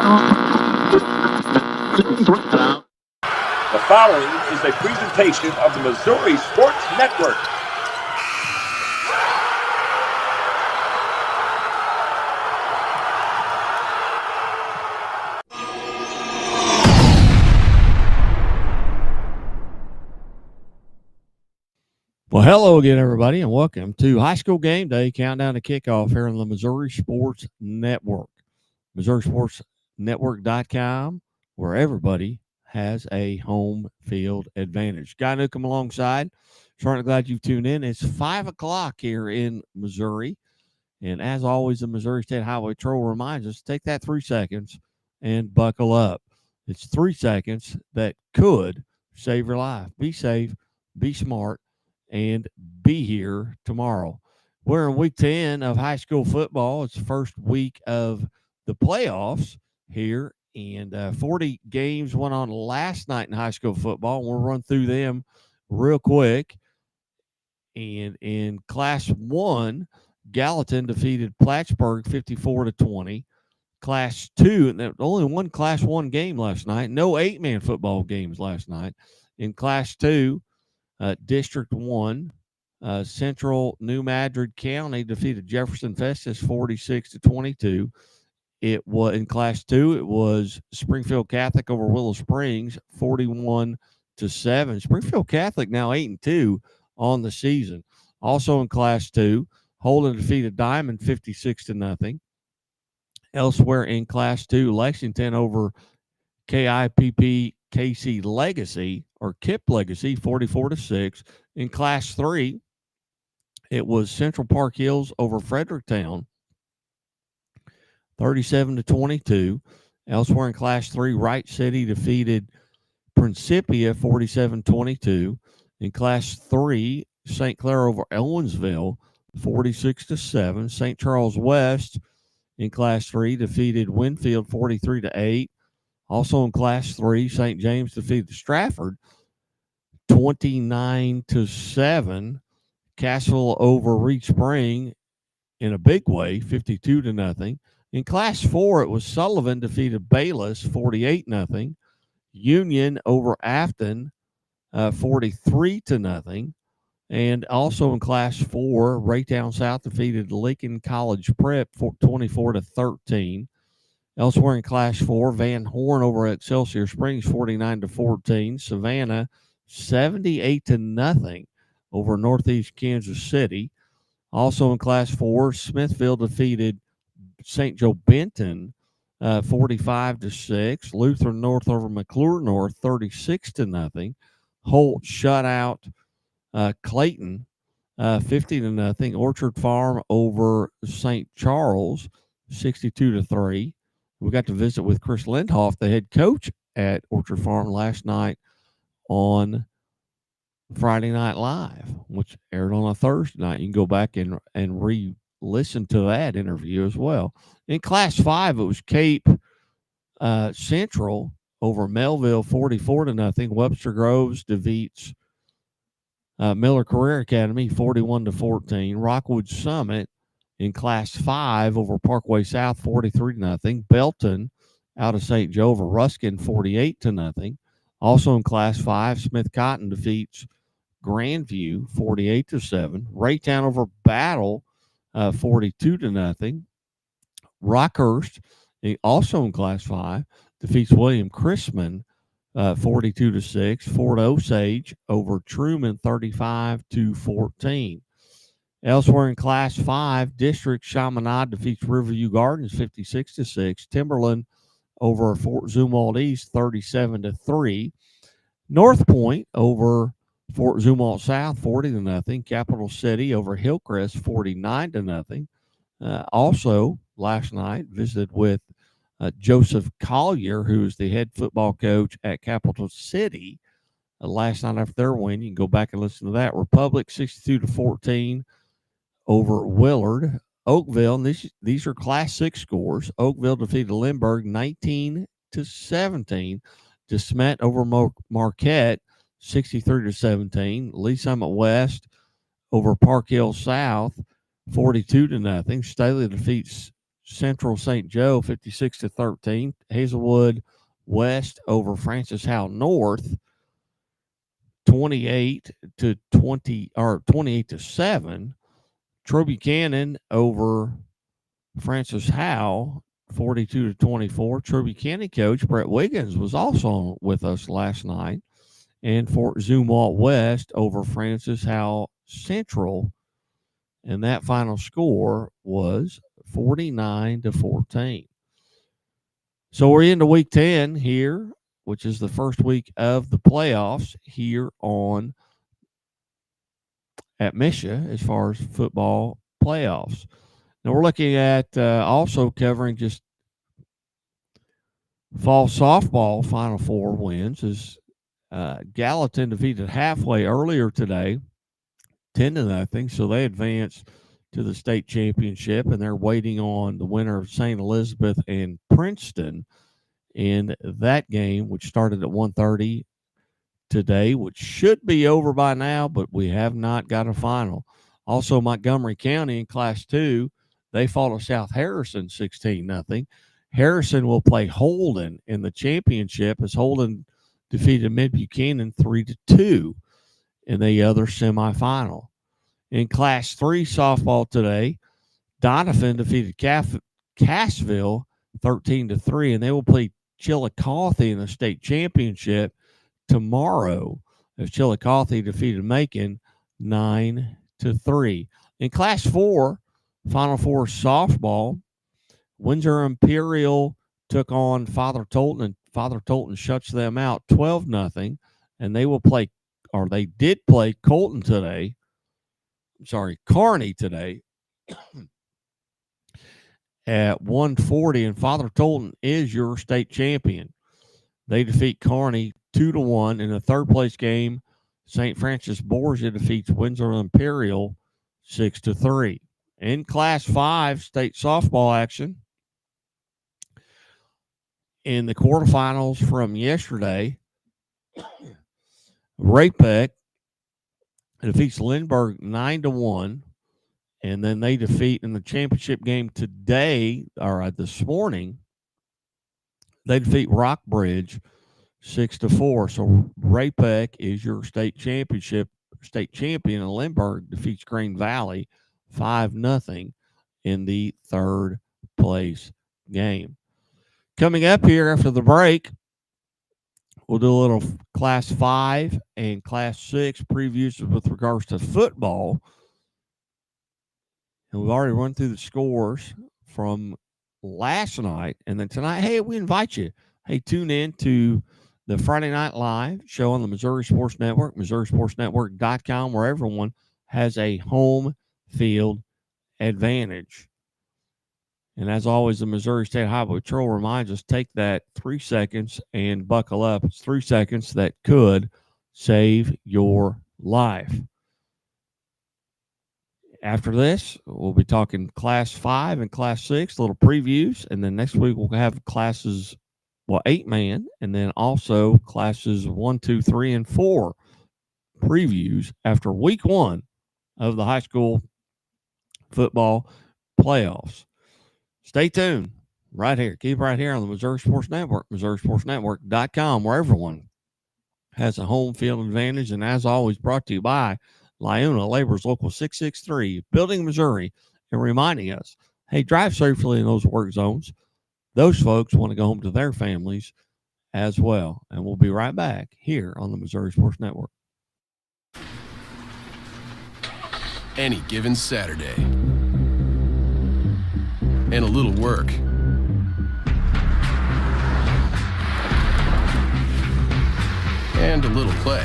The following is a presentation of the Missouri Sports Network. Well, hello again, everybody, and welcome to High School Game Day Countdown to Kickoff here on the Missouri Sports Network. MissouriSportsNetwork.com, where everybody has a home field advantage. Guy Newcomb alongside. Certainly glad you've tuned in. It's 5 o'clock here in Missouri. And as always, the Missouri State Highway Patrol reminds us to take that 3 seconds and buckle up. It's 3 seconds that could save your life. Be safe, be smart, and be here tomorrow. We're in week 10 of high school football. It's the first week of the playoffs here, and 40 games went on last night in high school football. We'll run through them real quick. And in Class 1, Gallatin defeated Plattsburgh 54-20. Class 2, and only one Class 1 game last night. No 8-man football games last night. In Class 2, District 1, Central New Madrid County defeated Jefferson Festus 46-22. It was in Class 2. It was Springfield Catholic over Willow Springs 41-7. Springfield Catholic now 8-2 on the season. Also in Class 2, Holden defeated Diamond 56-0. Elsewhere in Class 2, Lexington over KIPP KC Legacy or KIP Legacy 44-6. In Class 3, it was Central Park Hills over Fredericktown 37-22. Elsewhere in Class 3, Wright City defeated Principia 47-22. In Class 3, St. Clair over Owensville 46-7. St. Charles West in Class 3 defeated Winfield 43-8. Also in Class 3, St. James defeated Stratford 29-7. Cassville over Reed Spring in a big way, 52-0. In Class 4, it was Sullivan defeated Bayless 48-0. Union over Afton 43-0. And also in Class 4, Raytown South defeated Lincoln College Prep 24-13. Elsewhere in Class 4, Van Horn over Excelsior Springs 49-14. Savannah 78-0 over Northeast Kansas City. Also in Class 4, Smithfield defeated St. Joe Benton 45-6. Lutheran North over McClure North 36-0. Holt shut out Clayton 50-0. Orchard Farm over St. Charles 62-3. We got to visit with Chris Lindhoff, the head coach at Orchard Farm, last night on Friday Night Live, which aired on a Thursday night. You can go back and re-listen to that interview as well. In Class 5, it was Cape Central over Melville 44-0. Webster Groves defeats Miller Career Academy 41-14. Rockwood Summit in Class 5 over Parkway South 43-0. Belton out of St. Joe over Ruskin 48-0. Also in Class 5, Smith Cotton defeats Grandview 48-7. Raytown over Battle 42-0. Rockhurst, also in Class 5, defeats William Chrisman 42-6. Fort Osage over Truman 35-14. Elsewhere in Class 5, District Chaminade defeats Riverview Gardens 56-6. Timberland over Fort Zumwalt East 37-3. North Point over Fort Zumwalt South 40-0. Capital City over Hillcrest 49-0. Also, last night, visited with Joseph Collier, who is the head football coach at Capital City. Last night after their win, you can go back and listen to that. Republic 62-14 over Willard. Oakville, and these are Class 6 scores. Oakville defeated Lindbergh 19-17. DeSmet over Marquette 63-17. Lee Summit West over Park Hill South 42-0. Staley defeats Central St. Joe 56-13. Hazelwood West over Francis Howell North 28-7. Troy Buchanan over Francis Howell 42-24. Troy Buchanan coach Brett Wiggins was also with us last night. And Fort Zumwalt West over Francis Howell Central. And that final score was 49-14. So we're into week 10 here, which is the first week of the playoffs here at Misha as far as football playoffs. Now we're looking at also covering just fall softball Final Four wins as Gallatin defeated Halfway earlier today, 10-0. So they advanced to the state championship, and they're waiting on the winner of St. Elizabeth and Princeton in that game, which started at 1:30 today, which should be over by now, but we have not got a final. Also, Montgomery County in Class 2, they fall to South Harrison 16-0. Harrison will play Holden in the championship as Holden defeated Mid Buchanan 3-2 in the other semifinal. In Class 3 softball today, Donovan defeated Cassville 13-3, and they will play Chillicothe in the state championship tomorrow as Chillicothe defeated Macon 9-3. In Class 4, Final Four softball, Windsor Imperial took on Father Tolton, and Father Tolton shuts them out 12-0, and they will play, or they did play Kearney today at 1:40, and Father Tolton is your state champion. They defeat Kearney 2-1 in the third place game. St. Francis Borgia defeats Windsor Imperial 6-3. In Class 5 state softball action, in the quarterfinals from yesterday, Ray-Pec defeats Lindbergh 9-1, and then they defeat in the championship game today, or this morning, they defeat Rockbridge 6-4. So Ray-Pec is your state champion, and Lindbergh defeats Green Valley 5-0 in the third place game. Coming up here after the break, we'll do a little Class 5 and Class 6 previews with regards to football. And we've already run through the scores from last night. And then tonight, hey, we invite you. Hey, tune in to the Friday Night Live show on the Missouri Sports Network, MissouriSportsNetwork.com, where everyone has a home field advantage. And as always, the Missouri State Highway Patrol reminds us, take that 3 seconds and buckle up. It's 3 seconds that could save your life. After this, we'll be talking Class 5 and Class 6, little previews. And then next week, we'll have classes, 8-man, and then also classes 1, 2, 3, and 4 previews after week 1 of the high school football playoffs. Stay tuned right here. Keep right here on the Missouri Sports Network, MissouriSportsNetwork.com, where everyone has a home field advantage. And as always, brought to you by Liona Labor's Local 663, Building Missouri, and reminding us, hey, drive safely in those work zones. Those folks want to go home to their families as well. And we'll be right back here on the Missouri Sports Network. Any given Saturday. And a little work. And a little play.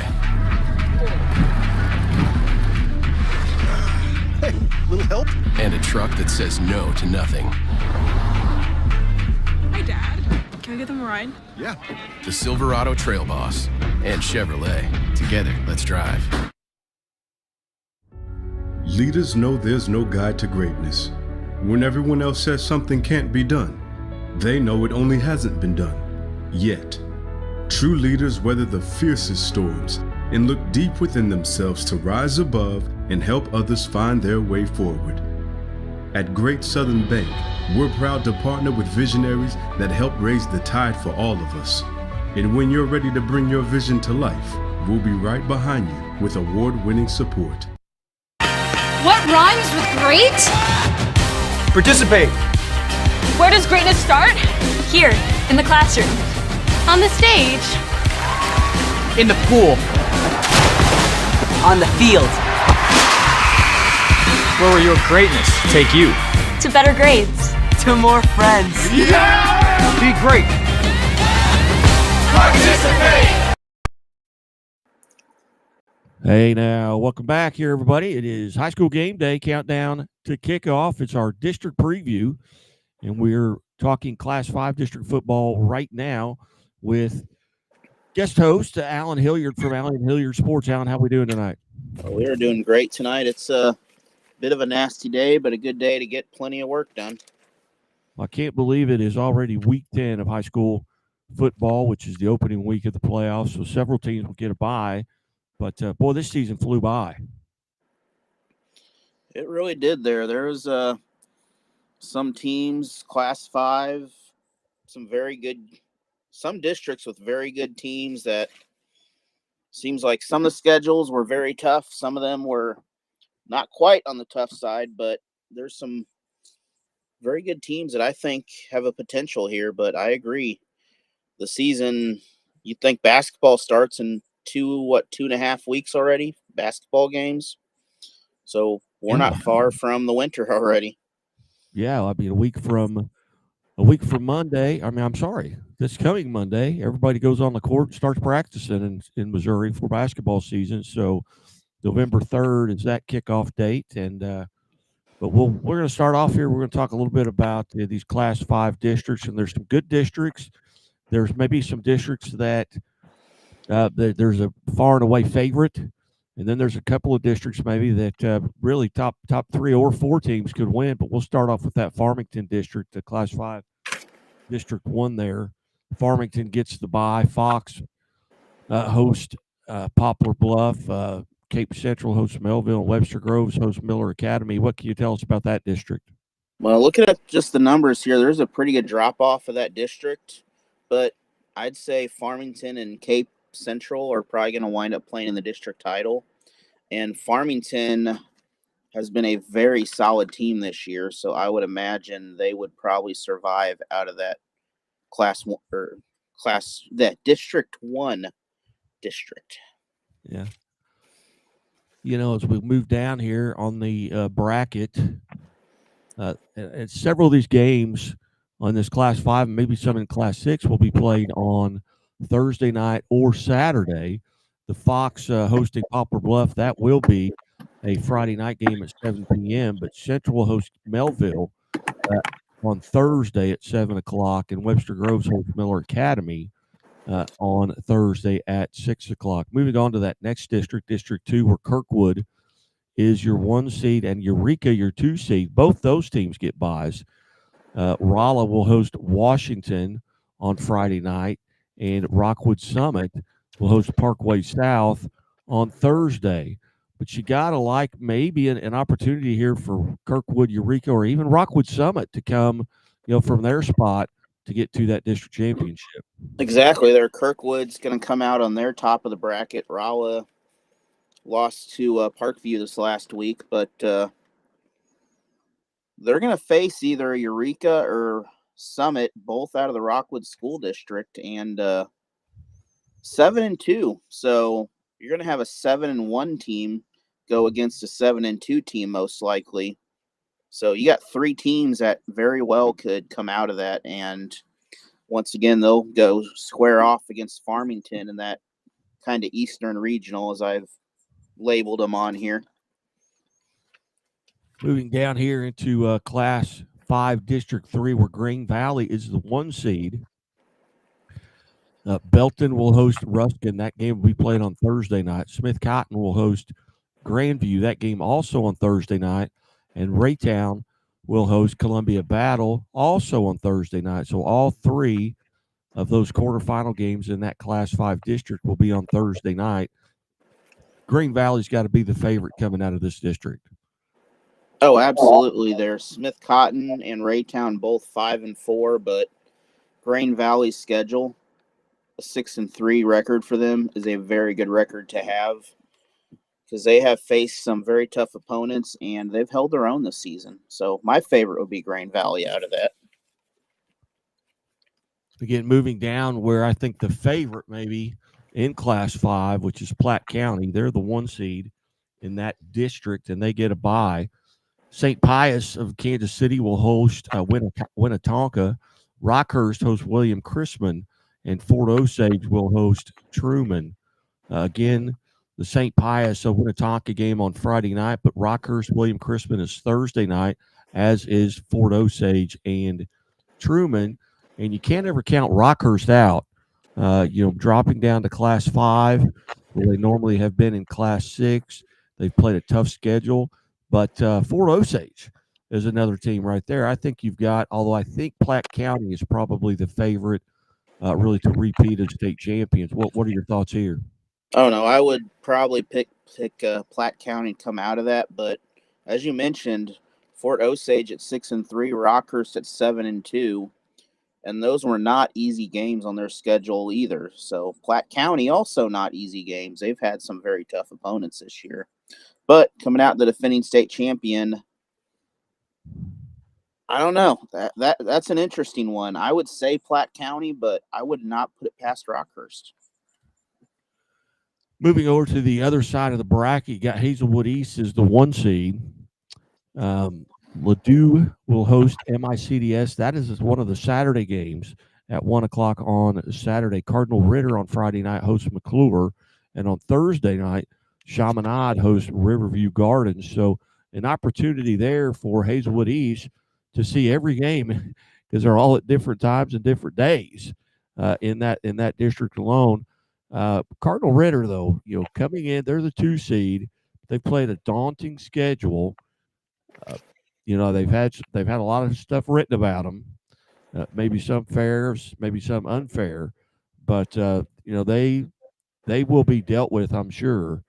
Hey, little help? And a truck that says no to nothing. Hi, Dad. Can I give them a ride? Yeah. The Silverado Trail Boss and Chevrolet. Together, let's drive. Leaders know there's no guide to greatness. When everyone else says something can't be done, they know it only hasn't been done yet. True leaders weather the fiercest storms and look deep within themselves to rise above and help others find their way forward. At Great Southern Bank, We're proud to partner with visionaries that help raise the tide for all of us. And when you're ready to bring your vision to life, we'll be right behind you with award-winning support. What rhymes with great? Participate. Where does greatness start? Here, in the classroom. On the stage. In the pool. On the field. Where will your greatness take you? To better grades. To more friends. Yeah! Be great. Participate! Hey, now, welcome back here, everybody. It is high school game day countdown to kickoff. It's our district preview, and we're talking Class 5 district football right now with guest host Alan Hilliard from Alan Hilliard Sports. Alan, how we doing tonight? Well, we are doing great tonight. It's a bit of a nasty day, but a good day to get plenty of work done. I can't believe it is already week 10 of high school football, which is the opening week of the playoffs, so several teams will get a bye. But, boy, this season flew by. It really did there. There's some teams, Class 5, some districts with very good teams that seems like some of the schedules were very tough. Some of them were not quite on the tough side, but there's some very good teams that I think have a potential here. But I agree. The season, you think basketball starts in 2.5 weeks already, basketball games. So we're not far from the winter already. Yeah, I mean, a week from Monday. I'm sorry, this coming Monday, everybody goes on the court and starts practicing in Missouri for basketball season. So November 3rd is that kickoff date. And but we're going to start off here. We're going to talk a little bit about these Class 5 districts, and there's some good districts. There's maybe some districts that there's a far and away favorite, and then there's a couple of districts maybe that really top 3 or 4 teams could win. But we'll start off with that Farmington district, the Class 5 District 1 there. Farmington gets the bye. Fox host Poplar Bluff. Cape Central hosts Melville. Webster Groves hosts Miller Academy. What can you tell us about that district? Well, looking at just the numbers here, there's a pretty good drop-off of that district. But I'd say Farmington and Cape Central are probably going to wind up playing in the district title. And Farmington has been a very solid team this year, so I would imagine they would probably survive out of that District 1 district. Yeah. You know, as we move down here on the bracket, and several of these games on this Class 5 and maybe some in Class 6 will be played on Thursday night or Saturday. The Fox hosting Poplar Bluff, that will be a Friday night game at 7 p.m., but Central will host Melville on Thursday at 7 o'clock, and Webster Groves hosts Miller Academy on Thursday at 6 o'clock. Moving on to that next district, District 2, where Kirkwood is your 1 seed and Eureka your 2 seed. Both those teams get byes. Rolla will host Washington on Friday night, and Rockwood Summit will host Parkway South on Thursday. But you got to like maybe an opportunity here for Kirkwood, Eureka, or even Rockwood Summit to come, from their spot to get to that district championship. Exactly. Kirkwood's going to come out on their top of the bracket. Rolla lost to Parkview this last week, but they're going to face either Eureka or Summit, both out of the Rockwood School District, and 7-2. So you're going to have a 7-1 team go against a 7-2 team, most likely. So you got 3 teams that very well could come out of that. And once again, they'll go square off against Farmington in that kind of Eastern Regional, as I've labeled them on here. Moving down here into Class 5, District 3, where Green Valley is the 1 seed. Belton will host Ruskin. That game will be played on Thursday night. Smith Cotton will host Grandview. That game also on Thursday night. And Raytown will host Columbia Battle also on Thursday night. So all 3 of those quarterfinal games in that Class 5 district will be on Thursday night. Green Valley's got to be the favorite coming out of this district. Oh, absolutely. There's Smith Cotton and Raytown both 5-4, but Grain Valley's schedule, a 6-3 record for them, is a very good record to have because they have faced some very tough opponents and they've held their own this season. So my favorite would be Grain Valley out of that. Again, moving down where I think the favorite maybe in Class 5, which is Platte County, they're the 1 seed in that district, and they get a bye. St. Pius of Kansas City will host Winnetonka. Rockhurst hosts William Chrisman, and Fort Osage will host Truman. Again, the St. Pius of Winnetonka game on Friday night, but Rockhurst, William Chrisman is Thursday night, as is Fort Osage and Truman. And you can't ever count Rockhurst out. Dropping down to Class 5, where they normally have been in Class 6. They've played a tough schedule. But Fort Osage is another team right there. I think you've got, although I think Platte County is probably the favorite really to repeat as state champions. What are your thoughts here? Oh, no, I would probably pick Platte County to come out of that. But as you mentioned, Fort Osage at 6-3, Rockhurst at 7-2. And those were not easy games on their schedule either. So Platte County also not easy games. They've had some very tough opponents this year. But coming out the defending state champion, I don't know. That's an interesting one. I would say Platte County, but I would not put it past Rockhurst. Moving over to the other side of the bracket, you got Hazelwood East is the 1 seed. Ladue will host MICDS. That is one of the Saturday games at 1 o'clock on Saturday. Cardinal Ritter on Friday night hosts McClure. And on Thursday night, Chaminade hosts Riverview Gardens. So an opportunity there for Hazelwood East to see every game because they're all at different times and different days in that district alone. Cardinal Ritter, though, coming in, they're the 2 seed. They played a daunting schedule. They've had a lot of stuff written about them, maybe some fair, maybe some unfair, but they will be dealt with, I'm sure,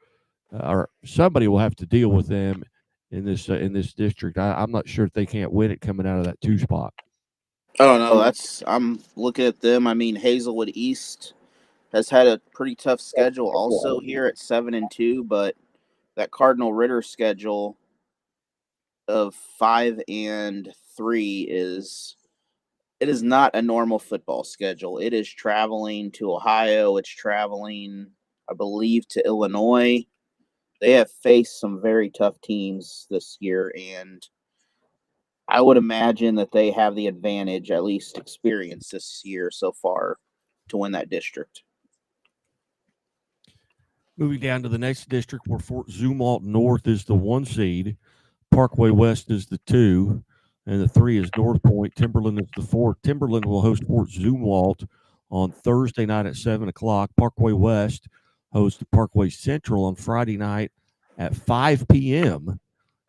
or somebody will have to deal with them in this district. I'm not sure if they can't win it coming out of that 2 spot. Oh no, I'm looking at them. I mean, Hazelwood East has had a pretty tough schedule also here at 7-2, but that Cardinal Ritter schedule of 5-3 is not a normal football schedule. It is traveling to Ohio. It's traveling, I believe, to Illinois. They have faced some very tough teams this year, and I would imagine that they have the advantage, at least experience this year so far, to win that district. Moving down to the next district where Fort Zumwalt North is the 1 seed. Parkway West is the 2, and the 3 is North Point. Timberland is the 4. Timberland will host Fort Zumwalt on Thursday night at 7 o'clock. Parkway West hosts Parkway Central on Friday night at 5 p.m.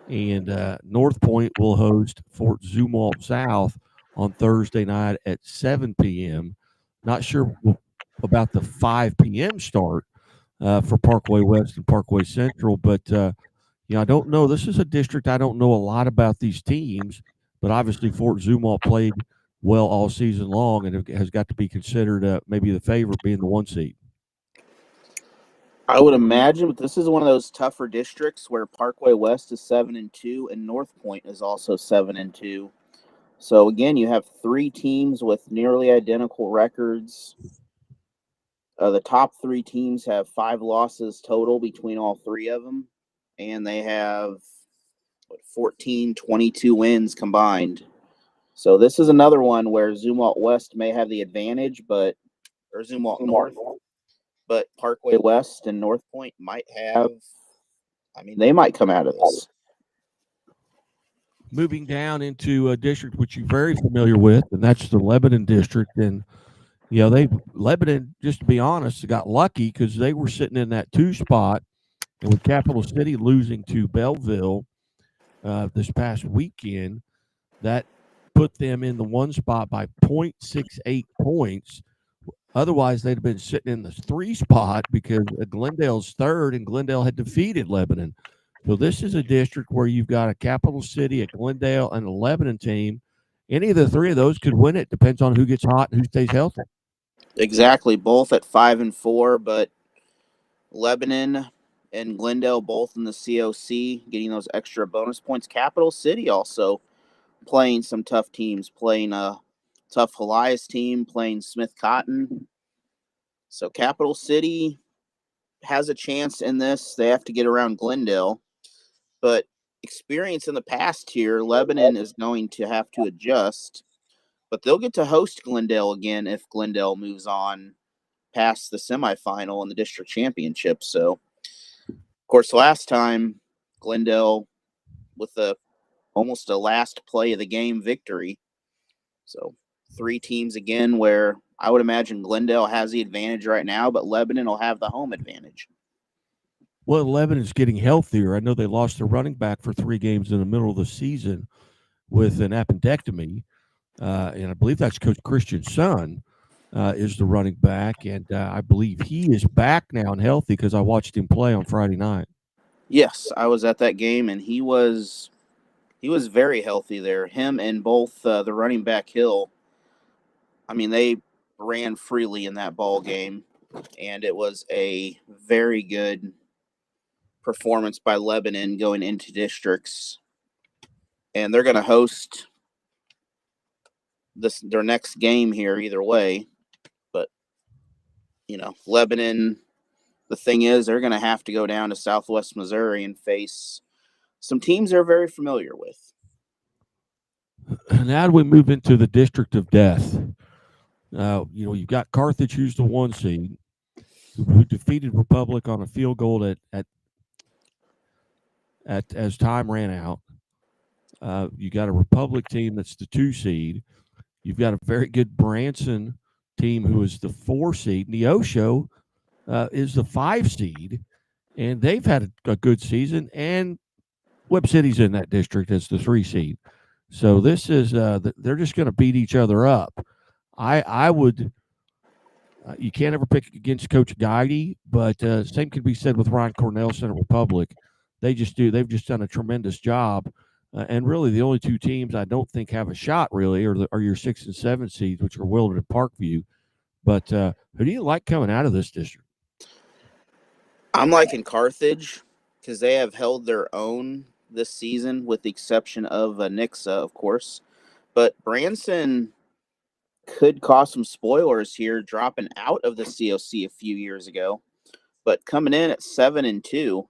And North Point will host Fort Zumwalt South on Thursday night at 7 p.m. Not sure about the 5 p.m. start for Parkway West and Parkway Central, but I don't know. This is a district I don't know a lot about these teams, but obviously Fort Zumwalt played well all season long and has got to be considered maybe the favorite being the 1 seed. I would imagine, but this is one of those tougher districts where Parkway West is 7-2 and North Point is also 7-2. So again, you have 3 teams with nearly identical records. The top 3 teams have 5 losses total between all 3 of them, and they have 14-22 wins combined. So this is another one where Zumwalt West may have the advantage, or Zumwalt North. But Parkway West and North Point might have, they might come out of this. Moving down into a district which you're very familiar with, and that's the Lebanon district. And, Lebanon, just to be honest, got lucky because they were sitting in that 2 spot. And with Capital City losing to Belleville this past weekend, that put them in the 1 spot by 0.68 points. Otherwise, they'd have been sitting in the 3 spot because Glendale's 3rd, and Glendale had defeated Lebanon. So this is a district where you've got a Capital City, a Glendale, and a Lebanon team. Any of the three of those could win it. Depends on who gets hot and who stays healthy. Exactly, both at 5-4, but Lebanon and Glendale both in the COC, getting those extra bonus points. Capital City also playing some tough teams, playing a tough Elias team, playing Smith Cotton. So Capital City has a chance in this. They have to get around Glendale, but experience in the past here, Lebanon is going to have to adjust, but they'll get to host Glendale again if Glendale moves on past the semifinal and the district championship. So, of course, last time Glendale with almost a last play of the game victory. So 3 teams again, where I would imagine Glendale has the advantage right now, but Lebanon will have the home advantage. Well, Lebanon's getting healthier. I know they lost their running back for 3 games in the middle of the season with an appendectomy, and I believe that's Coach Christian's son is the running back, and I believe he is back now and healthy because I watched him play on Friday night. Yes, I was at that game, and he was very healthy there. Him and both the running back Hill. I mean, they ran freely in that ball game, and it was a very good performance by Lebanon going into districts. And they're going to host their next game here either way. But, Lebanon, the thing is, they're going to have to go down to Southwest Missouri and face some teams they're very familiar with. Now we move into the District of Death. You've got Carthage, who's the 1 seed, who defeated Republic on a field goal at as time ran out. You got a Republic team that's the 2 seed. You've got a very good Branson team who is the 4 seed. Neosho is the 5 seed, and they've had a good season. And Webb City's in that district as the 3 seed. So this is they're just going to beat each other up. I would. You can't ever pick against Coach Guidey, but same could be said with Ryan Cornelson at Republic. They've just done a tremendous job. And really, the only 2 teams I don't think have a shot really are your 6 and 7 seeds, which are Willard and Parkview. But who do you like coming out of this district? I'm liking Carthage because they have held their own this season, with the exception of Nixa, of course. But Branson could cause some spoilers here, dropping out of the COC a few years ago. But coming in at 7-2,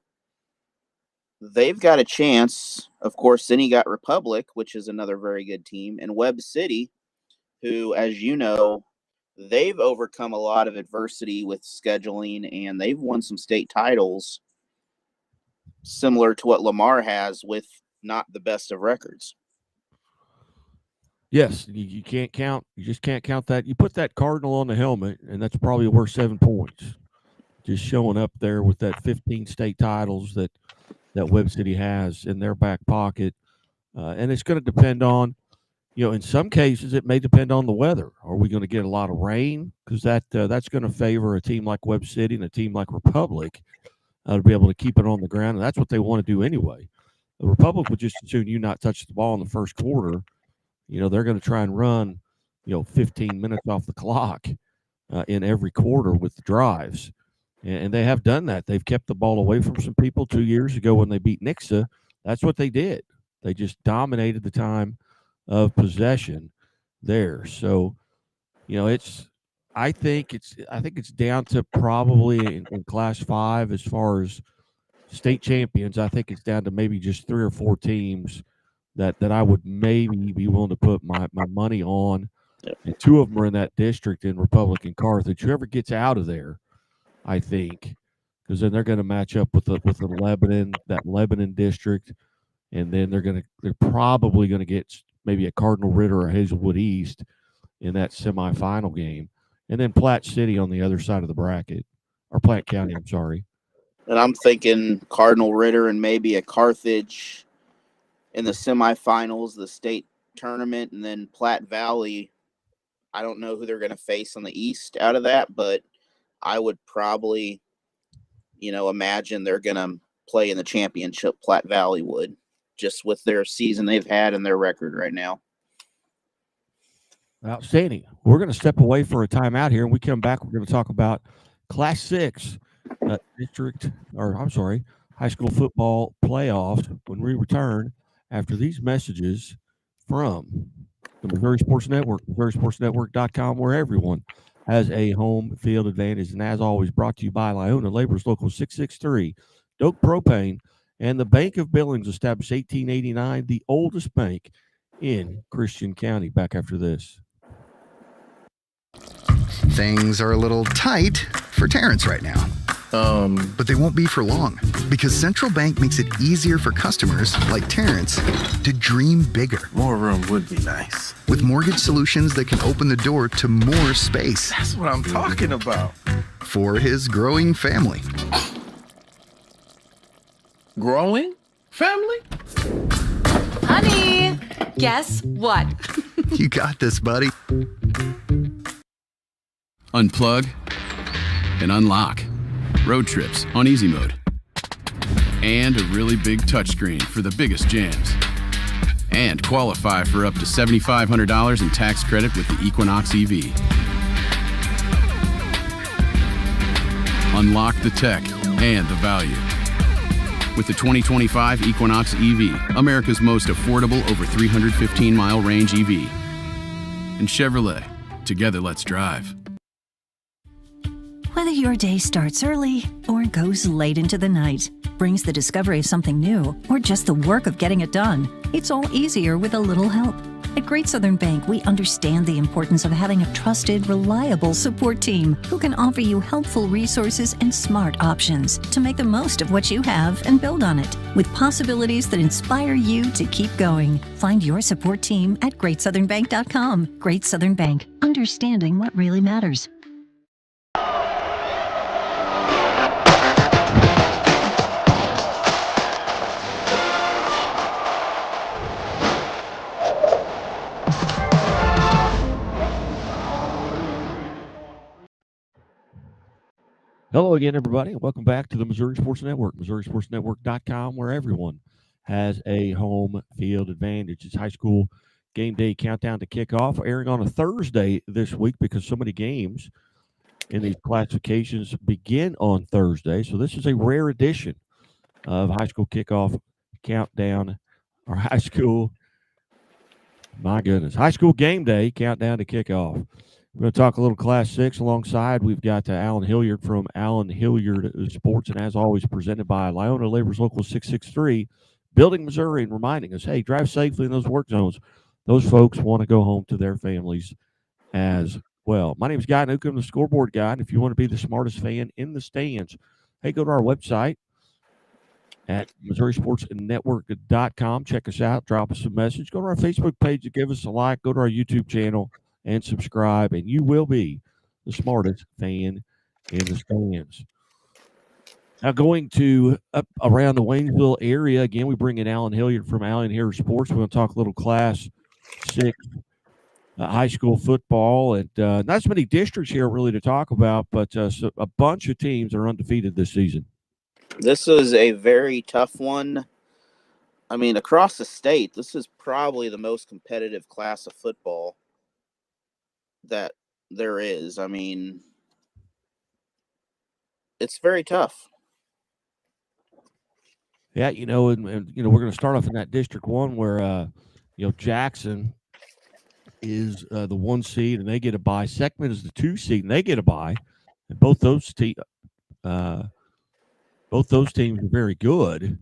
they've got a chance. Of course, then you got Republic, which is another very good team, and Webb City, who, as you know, they've overcome a lot of adversity with scheduling, and they've won some state titles similar to what Lamar has with not the best of records. Yes, you can't count. You just can't count that. You put that Cardinal on the helmet, and that's probably worth 7 points. Just showing up there with that 15 state titles that Webb City has in their back pocket. And it's going to depend on, in some cases, it may depend on the weather. Are we going to get a lot of rain? Because that's going to favor a team like Webb City and a team like Republic to be able to keep it on the ground. And that's what they want to do anyway. The Republic would just as soon you not touch the ball in the first quarter. They're going to try and run, 15 minutes off the clock in every quarter with the drives. And they have done that. They've kept the ball away from some people 2 years ago when they beat Nixa. That's what they did. They just dominated the time of possession there. So, I think it's down to probably in Class 5 as far as state champions. I think it's down to maybe just 3 or 4 teams that I would maybe be willing to put my money on. And 2 of them are in that district in Republic and Carthage. Whoever gets out of there, I think, because then they're going to match up with the Lebanon district, and then they're probably going to get maybe a Cardinal Ritter or Hazelwood East in that semifinal game, and then Platte City on the other side of the bracket, or Platte County. I'm sorry. And I'm thinking Cardinal Ritter and maybe a Carthage in the semifinals, the state tournament, and then Platte Valley. I don't know who they're going to face on the east out of that, but I would probably, imagine they're going to play in the championship, Platte Valley would, just with their season they've had and their record right now. Outstanding. We're going to step away for a timeout here, and we come back. We're going to talk about Class 6 high school football playoffs when we return after these messages from the Missouri Sports Network, MissouriSportsNetwork.com, where everyone has a home field advantage. And as always, brought to you by Lyona Laborers Local 663, Doak Propane, and the Bank of Billings, established 1889, the oldest bank in Christian County. Back after this. Things are a little tight for Terrence right now. But they won't be for long, because Central Bank makes it easier for customers like Terrence to dream bigger. More room would be nice. With mortgage solutions that can open the door to more space. That's what I'm talking about. For his growing family. Growing family? Honey, guess what? You got this, buddy. Unplug and unlock. Road trips on easy mode. And a really big touchscreen for the biggest jams. And qualify for up to $7,500 in tax credit with the Equinox EV. Unlock the tech and the value with the 2025 Equinox EV, America's most affordable over 315-mile range EV. And Chevrolet, together let's drive. Whether your day starts early or goes late into the night, brings the discovery of something new, or just the work of getting it done, it's all easier with a little help. At Great Southern Bank, we understand the importance of having a trusted, reliable support team who can offer you helpful resources and smart options to make the most of what you have and build on it, with possibilities that inspire you to keep going. Find your support team at GreatSouthernBank.com. Great Southern Bank, understanding what really matters. Hello again, everybody, and welcome back to the Missouri Sports Network, MissouriSportsNetwork.com, where everyone has a home field advantage. It's high school game day countdown to kickoff, airing on a Thursday this week because so many games in these classifications begin on Thursday. So this is a rare edition of high school kickoff countdown, or high school game day countdown to kickoff. We're going to talk a little Class 6 alongside. We've got Alan Hilliard from Alan Hilliard Sports, and as always, presented by Lyona Laborers Local 663, Building Missouri, and reminding us, hey, drive safely in those work zones. Those folks want to go home to their families as well. My name is Guy Newcomb, the scoreboard guy, and if you want to be the smartest fan in the stands, hey, go to our website at MissouriSportsNetwork.com. Check us out. Drop us a message. Go to our Facebook page to give us a like. Go to our YouTube channel and subscribe, and you will be the smartest fan in the stands. Now, going to up around the Waynesville area, again, we bring in Alan Hilliard from Alan Hilliard Sports. We're going to talk a little Class 6 high school football, and not as many districts here really to talk about, but so a bunch of teams are undefeated this season. This is a very tough one. I mean, across the state, this is probably the most competitive class of football that there is. I mean, it's very tough. Yeah, and we're going to start off in that District 1 where, Jackson is the 1 seed and they get a bye. Seckman is the 2 seed and they get a bye. And both those teams are very good,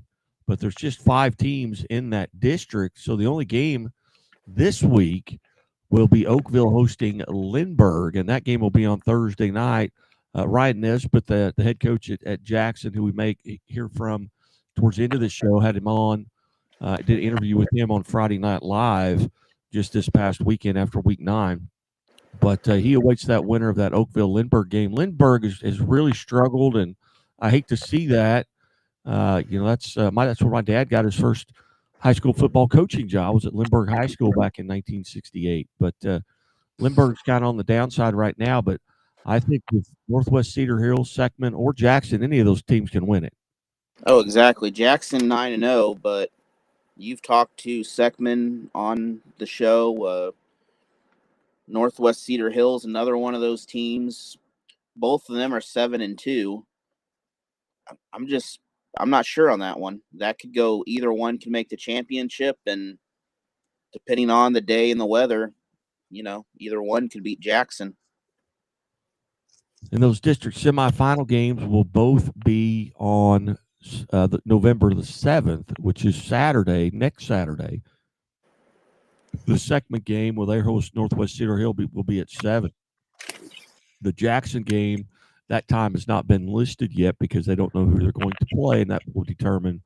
but there's just 5 teams in that district. So the only game this week will be Oakville hosting Lindbergh, and that game will be on Thursday night. Ryan Nesbitt, the head coach at Jackson, who we may hear from towards the end of the show, had him on, did an interview with him on Friday Night Live just this past weekend after Week 9. But he awaits that winner of that Oakville-Lindbergh game. Lindbergh has really struggled, and I hate to see that. That's where my dad got his first high school football coaching job. Was at Lindbergh High School back in 1968. But Lindbergh's kind of on the downside right now. But I think with Northwest Cedar Hill, Seckman, or Jackson, any of those teams can win it. Oh, exactly. Jackson 9-0, but you've talked to Seckman on the show. Northwest Cedar Hills, another one of those teams. Both of them are 7-2. I'm not sure on that one. That could go, either one can make the championship, and depending on the day and the weather, either one could beat Jackson. And those district semifinal games will both be on November the 7th, which is next Saturday. The Seckman game, where they host Northwest Cedar Hill, will be at 7. The Jackson game, that time has not been listed yet because they don't know who they're going to play, and that will determine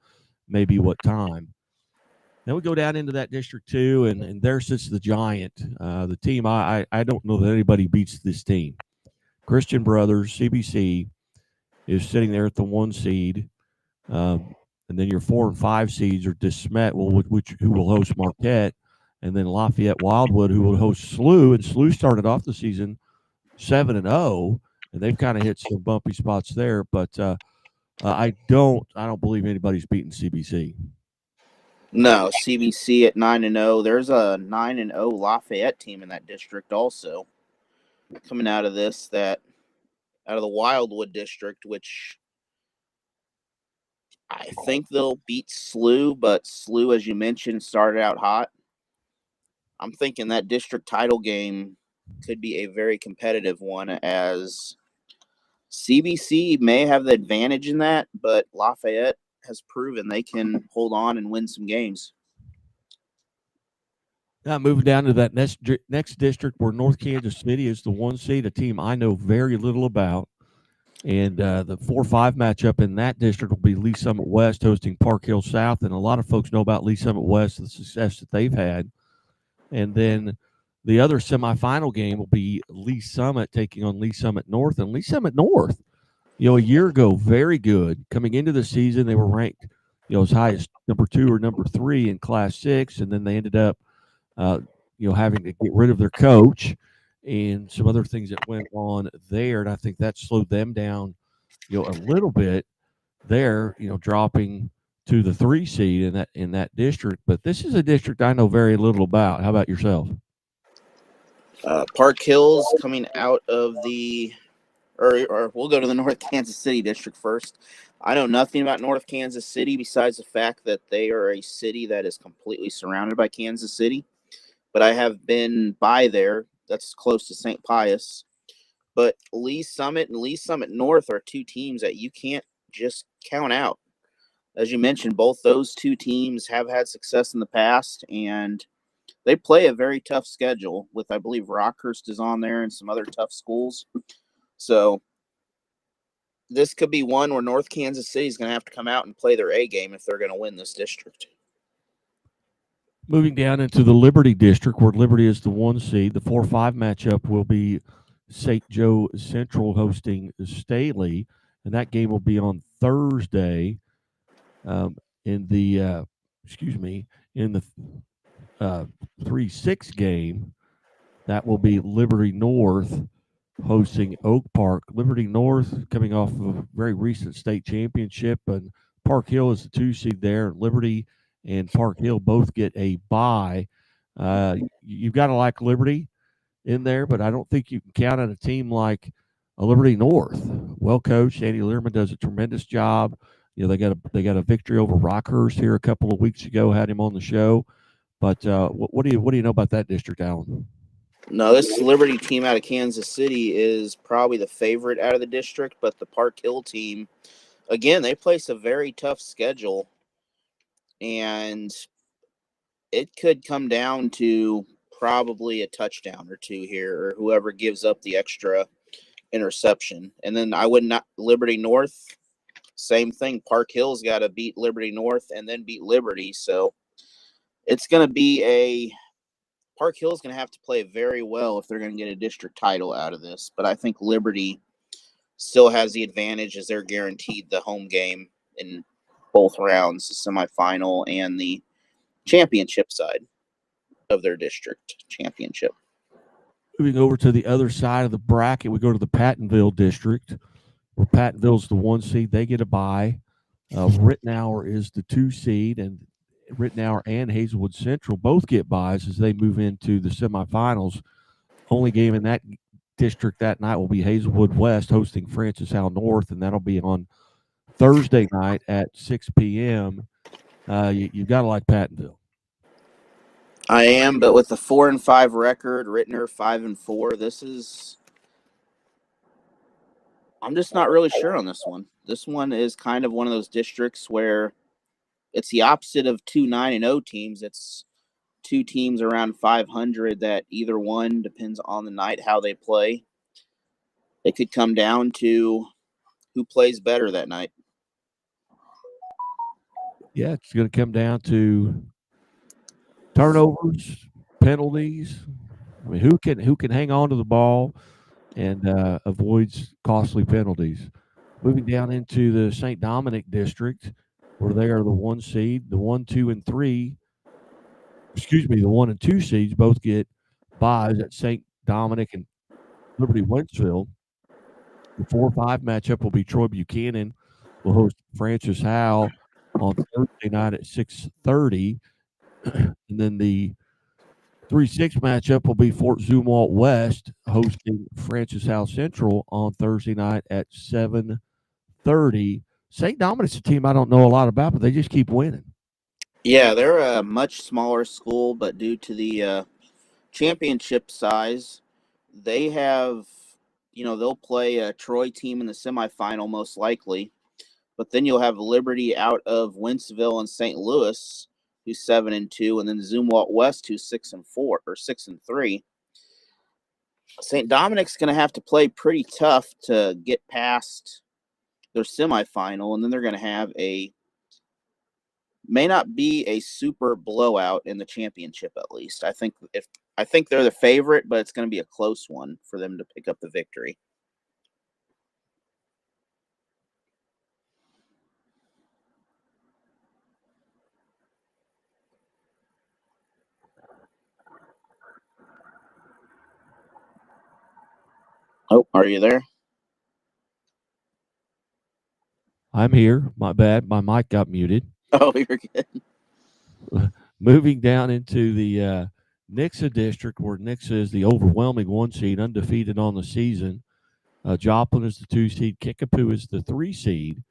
maybe what time. Then we go down into that District 2, and there sits the Giant, the team. I don't know that anybody beats this team. Christian Brothers, CBC, is sitting there at the 1 seed. And then your 4 and 5 seeds are DeSmet, who will host Marquette, and then Lafayette Wildwood, who will host SLU. And SLU started off the season 7-0, and they've kind of hit some bumpy spots there. But I don't believe anybody's beating CBC. No, CBC at 9-0. There's a 9-0 Lafayette team in that district also coming out of the Wildwood district, which I think they'll beat SLU, but SLU, as you mentioned, started out hot. I'm thinking that district title game could be a very competitive one, as CBC may have the advantage in that, but Lafayette has proven they can hold on and win some games. Now moving down to that next district, where North Kansas City is the 1 seed, a team I know very little about. And the 4-5 matchup in that district will be Lee Summit West hosting Park Hill South. And a lot of folks know about Lee Summit West, the success that they've had. And then the other semifinal game will be Lee Summit taking on Lee Summit North. And Lee Summit North, a year ago, very good. Coming into the season, they were ranked, as high as number 2 or number 3 in Class 6. And then they ended up, having to get rid of their coach and some other things that went on there. And I think that slowed them down, a little bit there, dropping to the 3 seed in that district. But this is a district I know very little about. How about yourself? Park Hills coming out of or we'll go to the North Kansas City district first. I know nothing about North Kansas City besides the fact that they are a city that is completely surrounded by Kansas City. But I have been by there. That's close to St. Pius. But Lee Summit and Lee Summit North are 2 teams that you can't just count out. As you mentioned, both those 2 teams have had success in the past, and they play a very tough schedule with, I believe, Rockhurst is on there and some other tough schools. So this could be one where North Kansas City is going to have to come out and play their A game if they're going to win this district. Moving down into the Liberty district, where Liberty is the 1 seed, the 4-5 matchup will be St. Joe Central hosting Staley, and that game will be on Thursday. In the 3-6 game, that will be Liberty North hosting Oak Park. Liberty North coming off of a very recent state championship, and Park Hill is the 2 seed there. Liberty and Park Hill both get a bye. You've got to like Liberty in there, but I don't think you can count on a team like a Liberty North. Well coached, Andy Learman does a tremendous job. They got a victory over Rockhurst here a couple of weeks ago. Had him on the show. But what do you know about that district, Alan? No, this Liberty team out of Kansas City is probably the favorite out of the district, but the Park Hill team, again, they place a very tough schedule, and it could come down to probably a touchdown or 2 here, or whoever gives up the extra interception. And then Liberty North, same thing. Park Hill's got to beat Liberty North and then beat Liberty. So it's going to be Park Hill's going to have to play very well if they're going to get a district title out of this. But I think Liberty still has the advantage, as they're guaranteed the home game in both rounds, the semifinal and the championship side of their district championship. Moving over to the other side of the bracket, we go to the Pattonville district, where Pattonville's the 1 seed. They get a bye. Rittenhour is the 2 seed, and Rittenhour and Hazelwood Central both get buys as they move into the semifinals. Only game in that district that night will be Hazelwood West hosting Francis Howell North, and that'll be on Thursday night at 6 p.m. You've got to like Pattonville. I am, but with the 4-5 record, Rittner 5-4, this is. I'm just not really sure on this one. This one is kind of one of those districts where it's the opposite of 2 9-0 teams. It's 2 teams around 500 that either one depends on the night how they play. It could come down to who plays better that night. Yeah, it's going to come down to turnovers, penalties. I mean, who can hang on to the ball and avoids costly penalties. Moving down into the St. Dominic district, where they are the 1 seed, the 1, 2, and 3. The 1 and 2 seeds both get buys at St. Dominic and Liberty Wentzville. The 4-5 matchup will be Troy Buchanan will host Francis Howell on Thursday night at 6:30. And then the 3-6 matchup will be Fort Zumwalt West hosting Francis Howell Central on Thursday night at 7:30. St. Dominic's a team I don't know a lot about, but they just keep winning. Yeah, they're a much smaller school, but due to the championship size, they have, they'll play a Troy team in the semifinal most likely, but then you'll have Liberty out of Wentzville and St. Louis, who's 7-2, and then Zumwalt West, who's 6-4 or 6-3. St. Dominic's going to have to play pretty tough to get past their semifinal, and then they're going to have may not be a super blowout in the championship at least. I think they're the favorite, but it's going to be a close one for them to pick up the victory. Oh, are you there? I'm here. My bad. My mic got muted. Oh, you're good. Moving down into the Nixa district, where Nixa is the overwhelming 1 seed, undefeated on the season. Joplin is the 2 seed. Kickapoo is the 3 seed.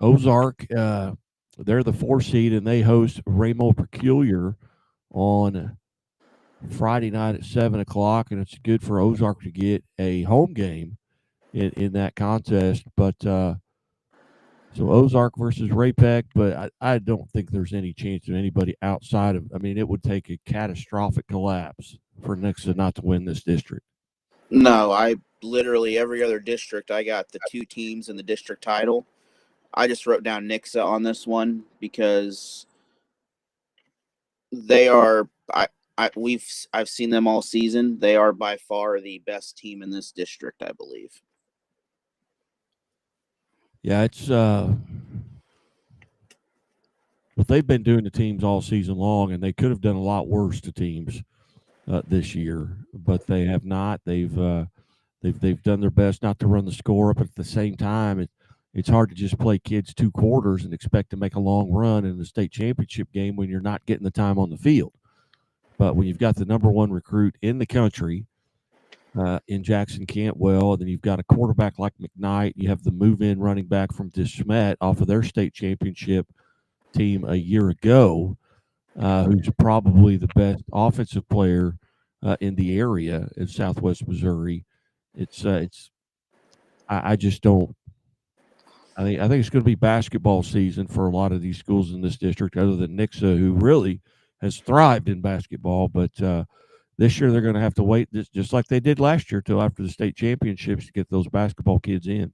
Ozark, they're the 4 seed, and they host Ramo Peculiar on Friday night at 7 o'clock, and it's good for Ozark to get a home game in that contest. But so Ozark versus Ray-Pec, but I don't think there's any chance of anybody outside of. I mean, it would take a catastrophic collapse for Nixa not to win this district. No, I literally every other district, I got the 2 teams in the district title. I just wrote down Nixa on this one because they are. I've seen them all season. They are by far the best team in this district, I believe. Yeah, it's what they've been doing to teams all season long, and they could have done a lot worse to teams this year, but they have not. They've done their best not to run the score up. At the same time, it's hard to just play kids 2 quarters and expect to make a long run in the state championship game when you're not getting the time on the field. But when you've got the number 1 recruit in the country in Jackson Cantwell, and then you've got a quarterback like McKnight, you have the move-in running back from DeSmet off of their state championship team a year ago, who's probably the best offensive player in the area in Southwest Missouri. I just don't. I think it's going to be basketball season for a lot of these schools in this district, other than Nixa, who really has thrived in basketball. But this year they're going to have to wait, just like they did last year, till after the state championships to get those basketball kids in.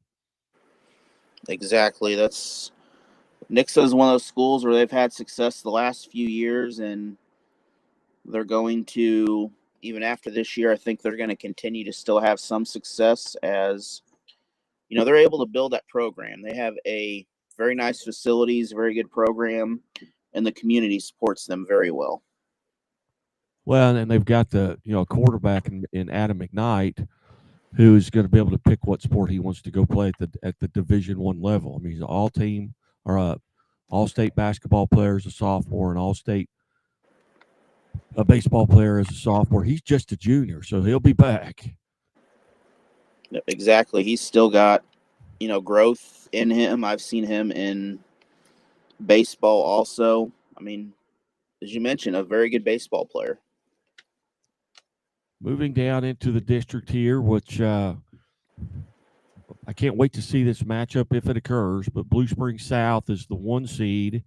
Exactly. Nixa is one of those schools where they've had success the last few years, and they're going to, even after this year, I think they're going to continue to still have some success as, they're able to build that program. They have a very nice facilities, very good program, and the community supports them very well. Well, and they've got the quarterback in Adam McKnight, who's going to be able to pick what sport he wants to go play at the Division I level. I mean, he's an all-team or all-state basketball player as a sophomore, and all-state a baseball player as a sophomore. He's just a junior, so he'll be back. Exactly. He's still got, growth in him. I've seen him in baseball also. I mean, as you mentioned, a very good baseball player. Moving down into the district here, which I can't wait to see this matchup if it occurs, but Blue Springs South is the 1 seed.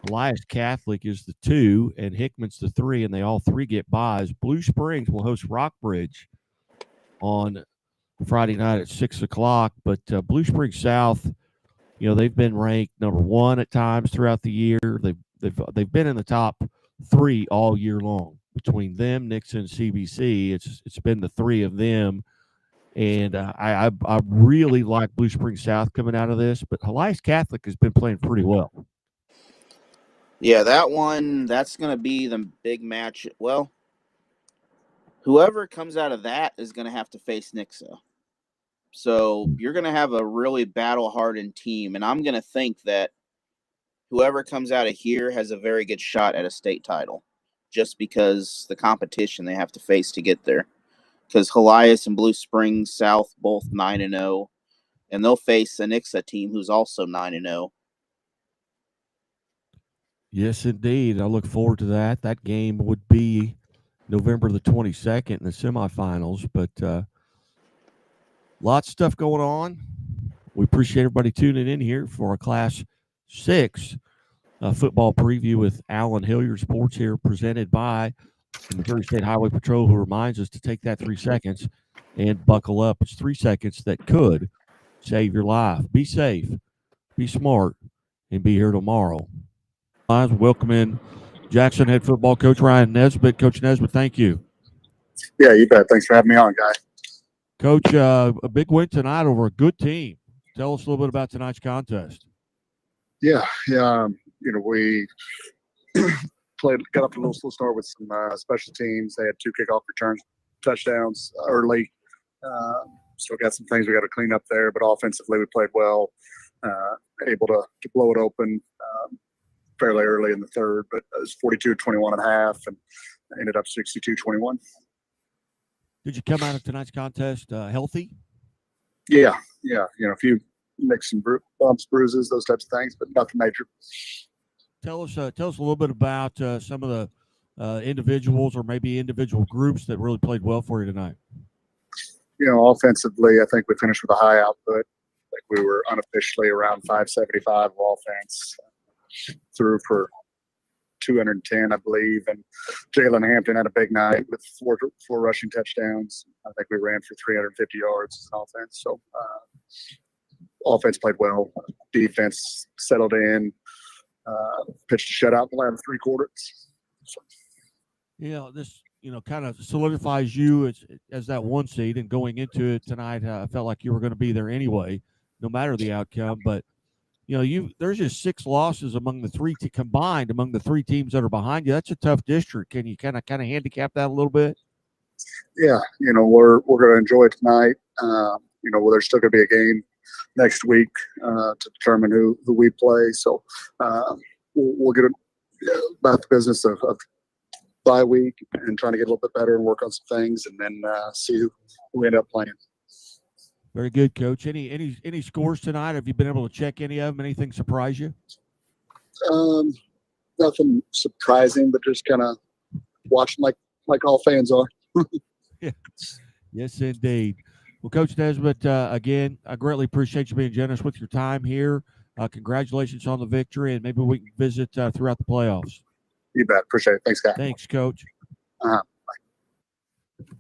Elias Catholic is the 2, and Hickman's the 3, and they all 3 get buys. Blue Springs will host Rockbridge on Friday night at 6 o'clock, but Blue Springs South, they've been ranked number 1 at times throughout the year. They've been in the top 3 all year long. Between them, Nixon, CBC, it's been the 3 of them, and I really like Blue Springs South coming out of this. But Elias Catholic has been playing pretty well. Yeah, that's going to be the big match. Well, whoever comes out of that is going to have to face Nixa. So you're going to have a really battle-hardened team, and I'm going to think that whoever comes out of here has a very good shot at a state title, just because the competition they have to face to get there. Because Elias and Blue Springs South both 9-0, and they'll face a Nixa team who's also 9-0. Yes, indeed. I look forward to that. That game would be November the 22nd in the semifinals, but lots of stuff going on. We appreciate everybody tuning in here for our Class 6 football preview with Alan Hilliard Sports here, presented by the Missouri State Highway Patrol, who reminds us to take that 3 seconds and buckle up. It's 3 seconds that could save your life. Be safe, be smart, and be here tomorrow. Welcome in Jackson head football coach Ryan Nesbitt. Coach Nesbitt, thank you. Yeah, you bet. Thanks for having me on, guy. Coach, a big win tonight over a good team. Tell us a little bit about tonight's contest. Yeah. We got up to a little slow start with some special teams. They had 2 kickoff returns, touchdowns early. Still got some things we got to clean up there, but offensively we played well. Able to blow it open fairly early in the third, but it was 42-21 at half, and ended up 62-21. Did you come out of tonight's contest healthy? Yeah. A few nicks and bumps, bruises, those types of things, but nothing major. Tell us a little bit about some of the individuals or maybe individual groups that really played well for you tonight. Offensively, I think we finished with a high output. I think we were unofficially around 575 of offense, through for 210, I believe. And Jalen Hampton had a big night with four rushing touchdowns. I think we ran for 350 yards as an offense. So offense played well. Defense settled in. Pitched a shutout in the last 3 quarters. So. This kind of solidifies you as that 1 seed, and going into it tonight, I felt like you were going to be there anyway, no matter the outcome. But there's just 6 losses among the 3 combined among the 3 teams that are behind you. That's a tough district. Can you kind of handicap that a little bit? Yeah, we're going to enjoy it tonight. There's still going to be a game next week to determine who we play. So we'll get about the business of bye week and trying to get a little bit better and work on some things, and then see who we end up playing. Very good, Coach. Any scores tonight? Have you been able to check any of them? Anything surprise you? Nothing surprising, but just kind of watching like all fans are. Yeah. Yes, indeed. Well, Coach Nesbitt, again, I greatly appreciate you being generous with your time here. Congratulations on the victory, and maybe we can visit throughout the playoffs. You bet. Appreciate it. Thanks, guys. Thanks, Coach. Bye.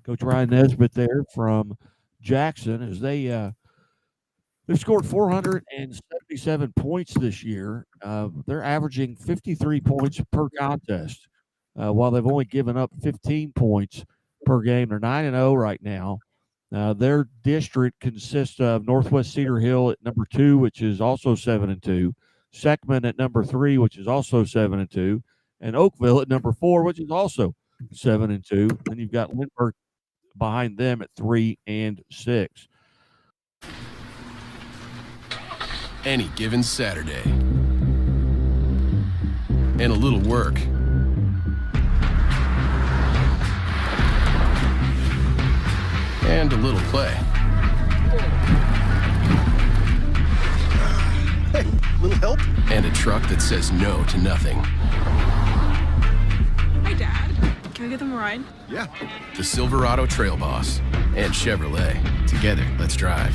Coach Ryan Nesbitt there from Jackson, as they've scored 477 points this year. They're averaging 53 points per contest, while they've only given up 15 points per game. They're 9-0 right now. Their district consists of Northwest Cedar Hill at number 2, which is also 7-2, Seckman at number 3, which is also 7-2, and Oakville at number 4, which is also 7-2. Then you've got Lindbergh behind them at 3 and 6. Any given Saturday. And a little work. And a little play. Hey, little help? And a truck that says no to nothing. Hi, Dad. Can we give them a ride? Yeah. The Silverado Trail Boss and Chevrolet. Together, let's drive.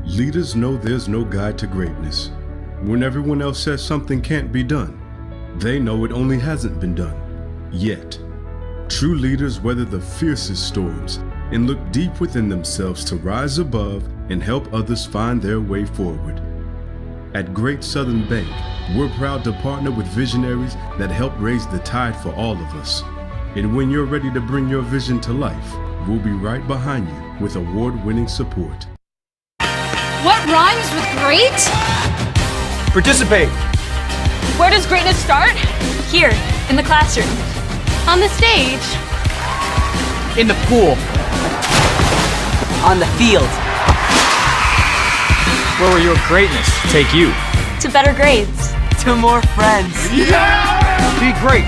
Leaders know there's no guide to greatness. When everyone else says something can't be done, they know it only hasn't been done yet. True leaders weather the fiercest storms and look deep within themselves to rise above and help others find their way forward. At Great Southern Bank, we're proud to partner with visionaries that help raise the tide for all of us. And when you're ready to bring your vision to life, we'll be right behind you with award-winning support. What rhymes with great? Participate. Where does greatness start? Here, in the classroom. On the stage. In the pool. On the field. Where will your greatness take you? To better grades. To more friends. Be great.